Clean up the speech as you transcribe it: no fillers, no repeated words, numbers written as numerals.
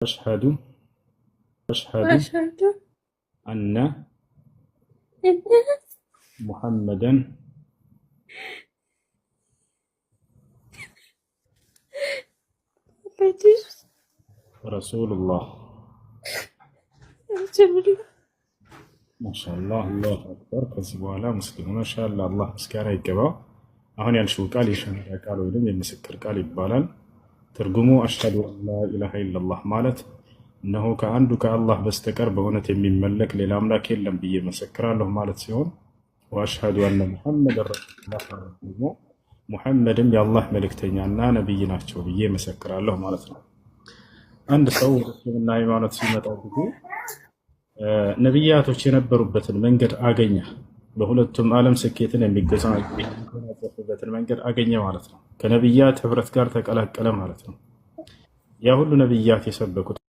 أشهد وأشهد أن أن محمدا محمدا رسول الله. رسول الله. ማሻአላህ አላሁ አክበር። ከዚህ በኋላ ሙስሊሙ ማሻአላህ አላህ ምስጋና ይገባው። አሁን ያልሽው ቃል የሸሃዳ ቃል ወይም የምስክር ቃል ይባላል። ትርጉሙ አሽሀዱ አን ላ ኢላሃ ኢለላህ ማለት እነሆ ከአንዱ ከአላህ በስተቀር በእውነት የሚመለክ ሌላ አምላክ የለም ብዬ መሰክራለሁ ማለት ሲሆን ወአሽሀዱ አነ ሙሐመድ ረሱሉላህ ደግሞ ሙሐመድም የአላህ መልእክተኛና ነቢይ ናቸው ብዬ መሰክራለሁ ማለት ነው። አንድ ሰው ወደ እስልምና ሃይማኖት ሲመጣ ጊዜ ነቢያቶች የነበሩበትን መንገድ አገኘ። በሁለቱም ዓለም ስኬትን የሚጎናጸፍበትን መንገድ አገኘ ማለት ነው። ከነቢያት ህብረት ጋር ተቀላቀለ ማለት ነው። ያ ሁሉ ነቢያት የሰበኩት